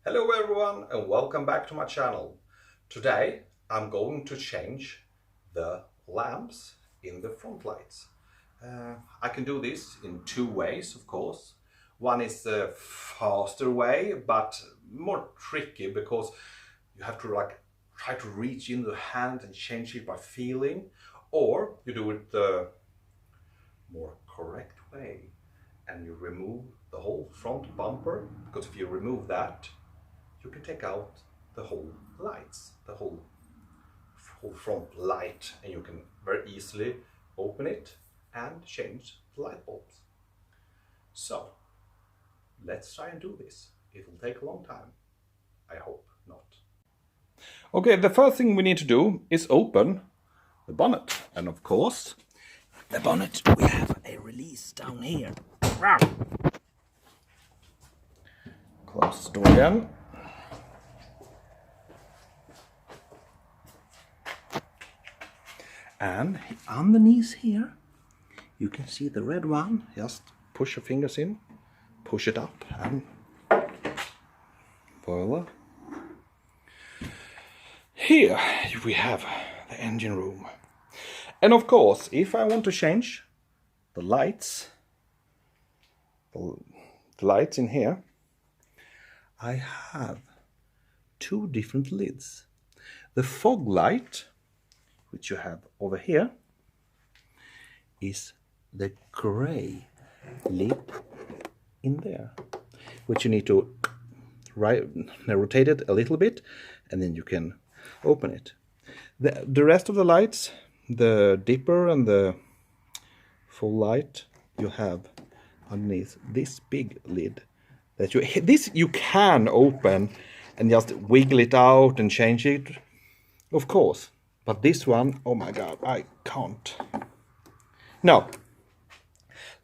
Hello everyone and welcome back to my channel. Today I'm going to change the lamps in the front lights. I can do this in two ways, of course. One is the faster way, but more tricky because you have to try to reach in the hand and change it by feeling, or you do it the more correct way and you remove the whole front bumper, because if you remove that you can take out the whole lights, the whole front light, and you can very easily open it and change the light bulbs. So let's try and do this. It will take a long time. I hope not. Okay, the first thing we need to do is open the bonnet. And of course, the bonnet, we have a release down here. Close the door again. And underneath here, you can see the red one. Just push your fingers in, push it up, and voila. Here we have the engine room. And of course, if I want to change the lights in here, I have two different lids. The fog light, which you have over here, is the gray lid in there, which you need to rotate it a little bit, and then you can open it. The rest of the lights, the dipper and the full light, you have underneath this big lid that you can open and just wiggle it out and change it, of course. But this one, oh my god, I can't. Now,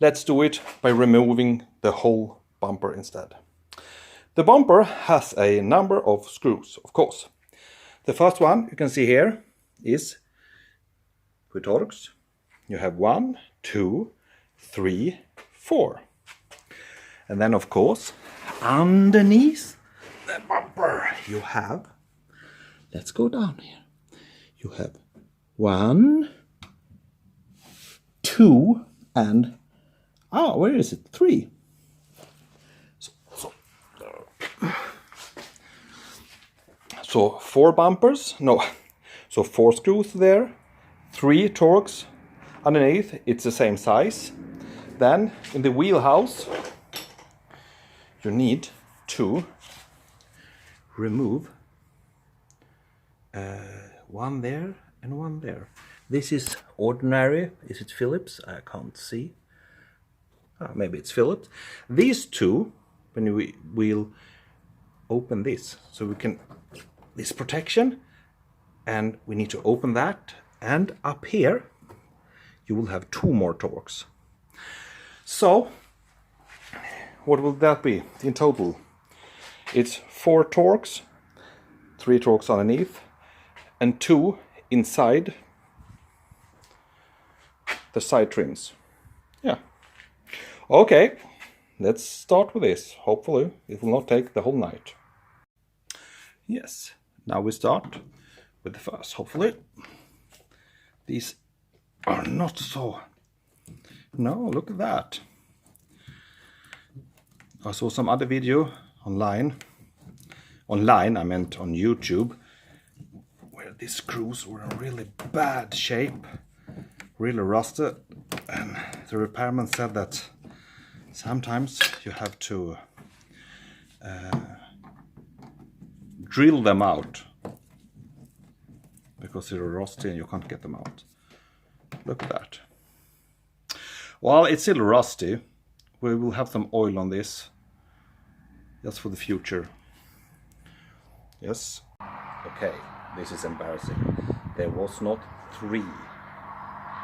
let's do it by removing the whole bumper instead. The bumper has a number of screws, of course. The first one you can see here is with Torx. You have 1, 2, 3, 4. And then of course, underneath the bumper you have, let's go down here. You have 1, 2, and where is it? 3. So 4 bumpers, no, so 4 screws there, 3 Torx underneath, it's the same size. Then in the wheelhouse, you need to remove one there and one there. This is ordinary. Is it Phillips? I can't see. Maybe it's Phillips. These two, when we will open this, so we can, this protection, and we need to open that, and up here you will have 2 more Torx. So what will that be in total? It's 4 Torx, 3 Torx underneath, and 2 inside the side trims. Yeah. Okay, let's start with this. Hopefully it will not take the whole night. Yes, now we start with the first, hopefully. These are not so... No, look at that. I saw some other video online. Online, I meant on YouTube, where these screws were in really bad shape, really rusted, and the repairman said that sometimes you have to drill them out because they're rusty and you can't get them out. Look at that. Well, it's still rusty. We will have some oil on this just for the future. Yes. Okay, this is embarrassing. There was not 3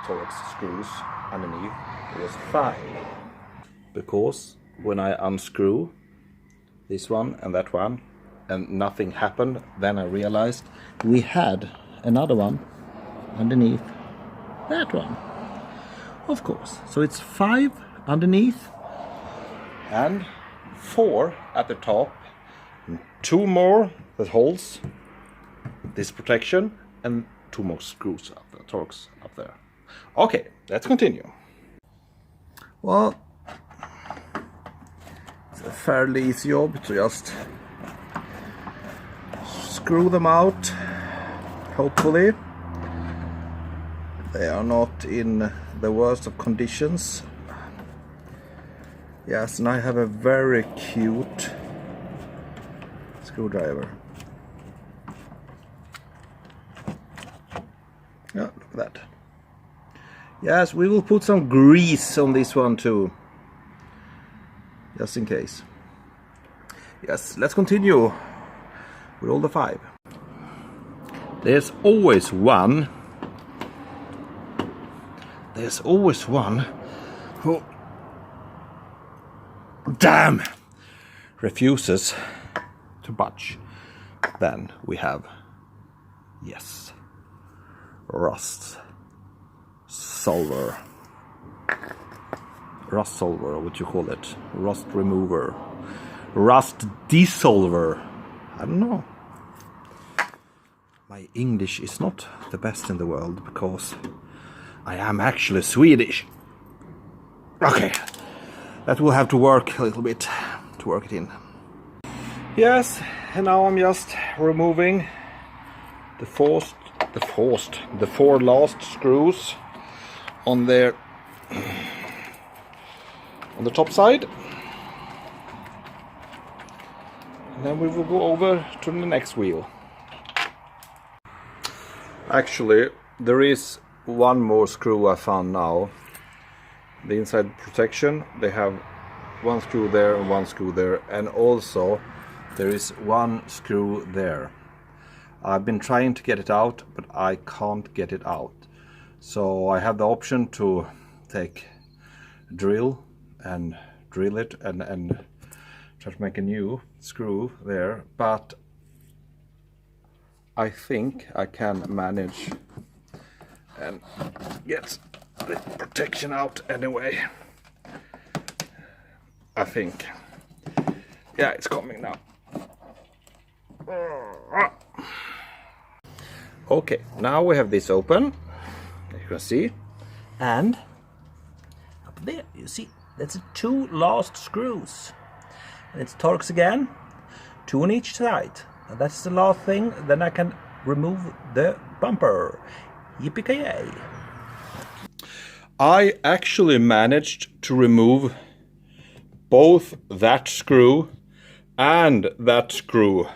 Torx screws underneath, it was 5. Because when I unscrew this one and that one and nothing happened, then I realized we had another one underneath that one. Of course. So it's 5 underneath and 4 at the top and 2 more that holds this protection, and 2 more screws up there, Torx up there. Okay, let's continue. Well, it's a fairly easy job to just screw them out. Hopefully they are not in the worst of conditions. Yes, and I have a very cute screwdriver. Yeah, look at that. Yes, we will put some grease on this one too, just in case. Yes, let's continue with all the 5. There's always one who, damn, refuses to budge. Then we have, yes, rust solver, what you call it, rust remover, rust dissolver, I don't know. My English is not the best in the world because I am actually Swedish. Okay, that will have to work a little bit to work it in. Yes, and now I'm just removing the 4 last screws on there, on the top side. And then we will go over to the next wheel. Actually, there is one more screw I found now. The inside protection, they have 1 screw there and 1 screw there, and also there is 1 screw there. I've been trying to get it out, but I can't get it out. So I have the option to take a drill and drill it and try to make a new screw there, but I think I can manage and get the protection out anyway. I think. Yeah, it's coming now. Okay, now we have this open, as you can see, and up there you see that's the 2 last screws, and it's Torx again, 2 on each side, and that's the last thing. Then I can remove the bumper. Yippee-ki-yay! I actually managed to remove both that screw and that screw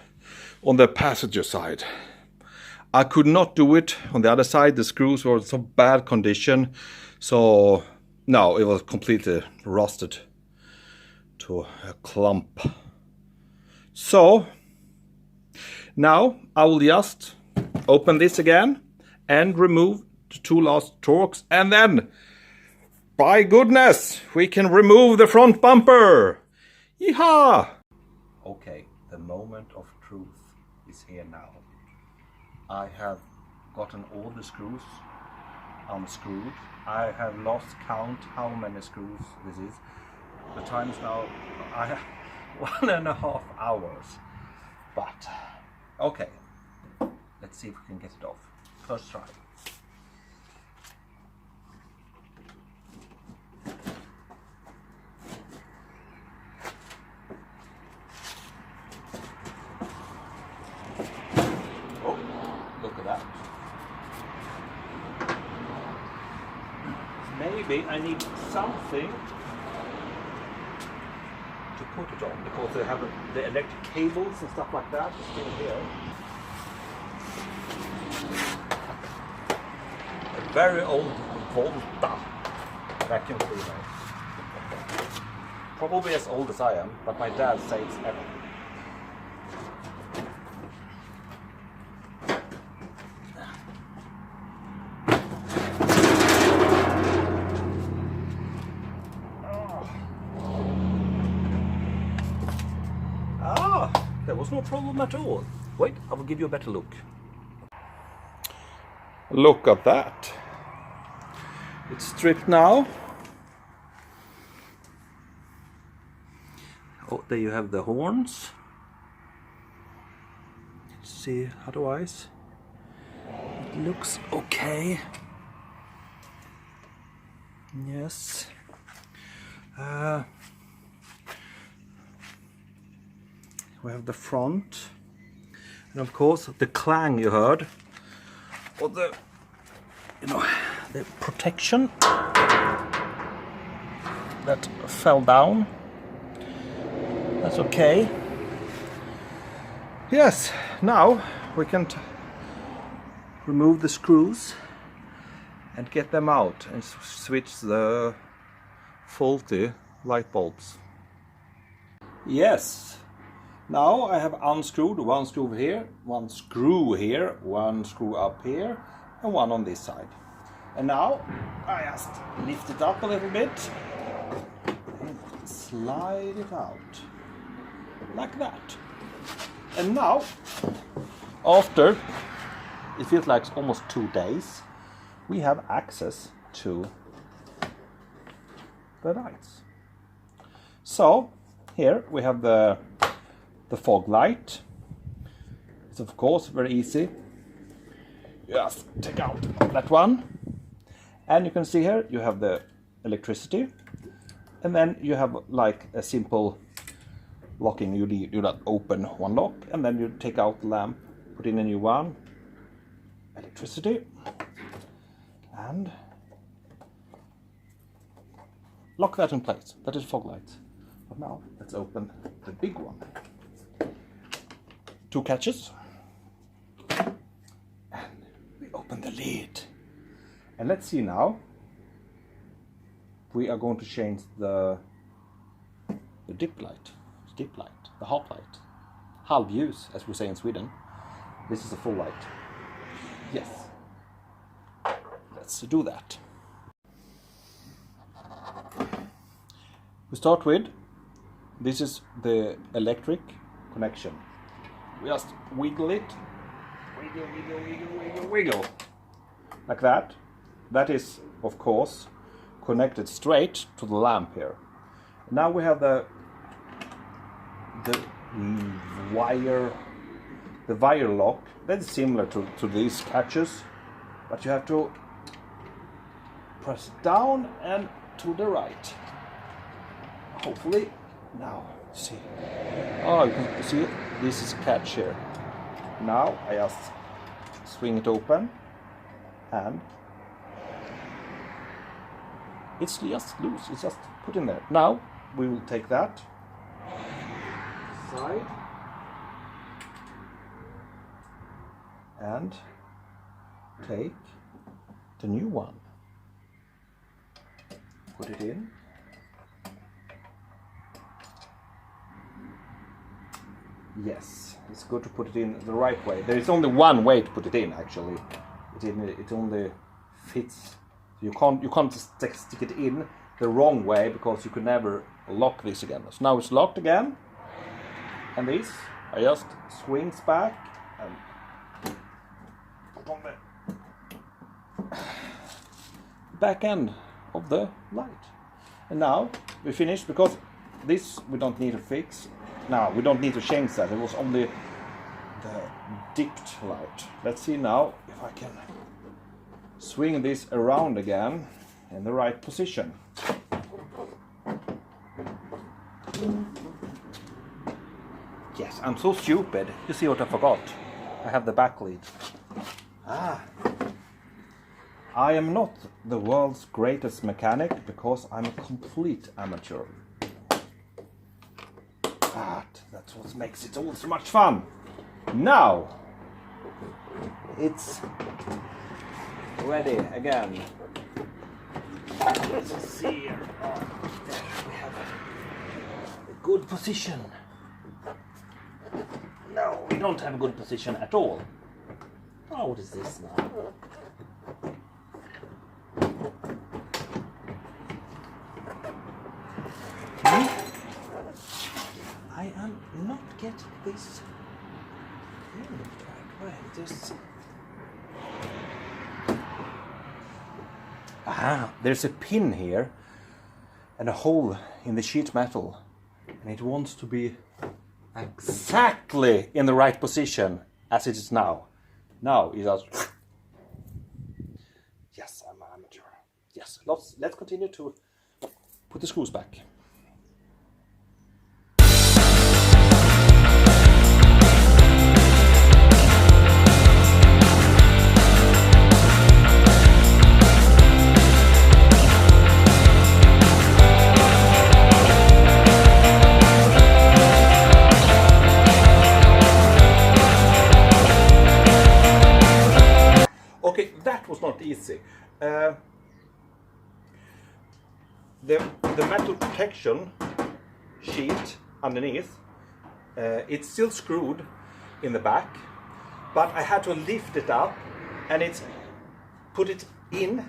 on the passenger side. I could not do it on the other side. The screws were in so bad condition, so no, it was completely rusted to a clump. So now I will just open this again and remove the 2 last Torx, and then, by goodness, we can remove the front bumper. Yeehaw! Okay, the moment of truth is here now. I have gotten all the screws unscrewed. I have lost count how many screws this is. The time is now 1.5 hours. But okay, let's see if we can get it off. First try. Maybe I need something to put it on, because they have the electric cables and stuff like that is still here. A very old Volta vacuum cleaner. Probably as old as I am, but my dad says ever. There was no problem at all. Wait, I will give you a better look. Look at that. It's stripped now. Oh, there you have the horns. see otherwise. It looks okay. Yes. We have the front, and of course the clang you heard, or the the protection that fell down. That's okay. Yes, now we can remove the screws and get them out and switch the faulty light bulbs. Yes, now I have unscrewed one screw here, one screw here, one screw up here, and one on this side. And now I just lift it up a little bit and slide it out like that. And now, after it feels like almost 2 days, we have access to the lights. So here we have the fog light. It's of course very easy. Just take out that one, and you can see here you have the electricity, and then you have like a simple locking. You do not open one lock, and then you take out the lamp, put in a new one, electricity, and lock that in place. That is fog light. But now let's open the big one. 2 catches, and we open the lid. And let's see now. We are going to change the dip light, the half light, halvljus, as we say in Sweden. This is a full light. Yes. Let's do that. We start with, this is the electric connection. We just wiggle it, wiggle, like that. That is, of course, connected straight to the lamp here. Now we have the wire lock. That's similar to these catches, but you have to press down and to the right. Hopefully, now see. Oh, you can see it. This is catch here. Now I just swing it open, and it's just loose. It's just put in there. Now we will take that side and take the new one. Put it in. Yes, it's good to put it in the right way. There is only one way to put it in, actually. It only fits. You can't stick it in the wrong way, because you could never lock this again. So now it's locked again, and this I just swings back and put on the back end of the light. And now we finished, because this we don't need to fix. Now we don't need to change that. It was only the dipped light. Let's see now if I can swing this around again in the right position. Yes, I'm so stupid. You see what I forgot? I have the back lead. I am not the world's greatest mechanic, because I'm a complete amateur. But that's what makes it all so much fun. Now it's ready again. Let's see here. There we have a good position. No, we don't have a good position at all. Oh, what is this now? I am not getting this in the right way. Just there's a pin here and a hole in the sheet metal, and it wants to be exactly in the right position as it is now. Now it does. Yes, I'm an amateur. Yes, let's continue to put the screws back. Okay, that was not easy. The metal protection sheet underneath, it's still screwed in the back, but I had to lift it up and put it in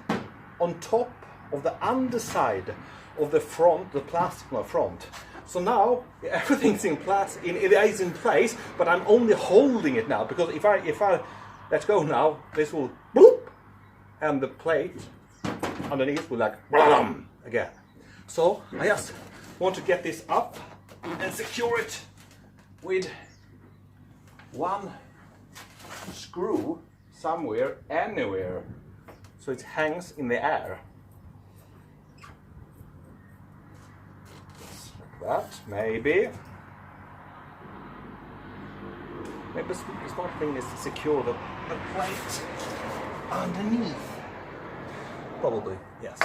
on top of the underside of the front, the plastic front. So now everything's in place, but I'm only holding it now, because if I let go now, this will bloop, and the plate underneath will like blam again. So I just want to get this up and secure it with one screw somewhere, anywhere, so it hangs in the air. Just like that, maybe. Maybe the smart thing is to secure the plate underneath. Probably, yes.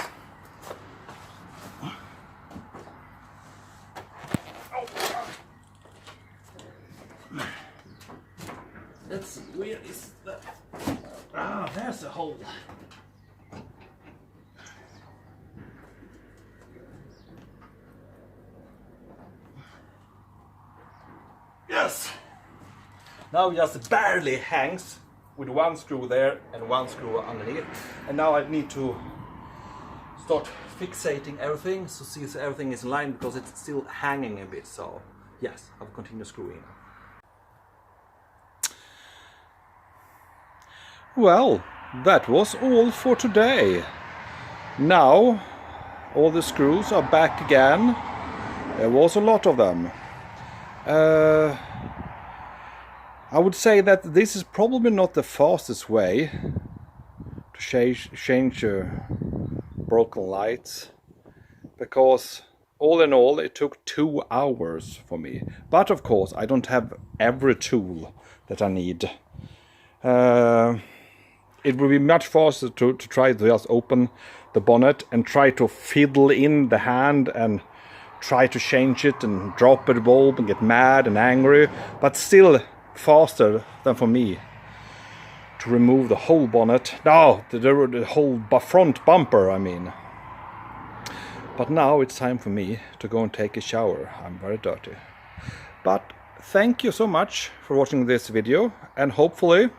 Let's see, where is the... Ah, there's a hole. Yes! Now it just barely hangs with one screw there and one screw underneath. And now I need to start fixating everything, so see if everything is in line, because it's still hanging a bit. So yes, I'll continue screwing. Well, that was all for today. Now all the screws are back again. There was a lot of them. I would say that this is probably not the fastest way to change broken lights, because all in all it took 2 hours for me. But of course I don't have every tool that I need. It would be much faster to try to just open the bonnet and try to fiddle in the hand and try to change it and drop a bulb and get mad and angry, but still faster than for me to remove the whole bonnet. No, the whole front bumper, I mean. But now it's time for me to go and take a shower. I'm very dirty. But thank you so much for watching this video, and hopefully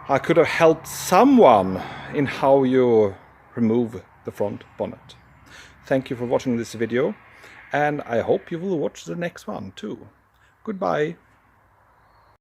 I could have helped someone in how you remove the front bonnet. Thank you for watching this video, and I hope you will watch the next one too. Goodbye.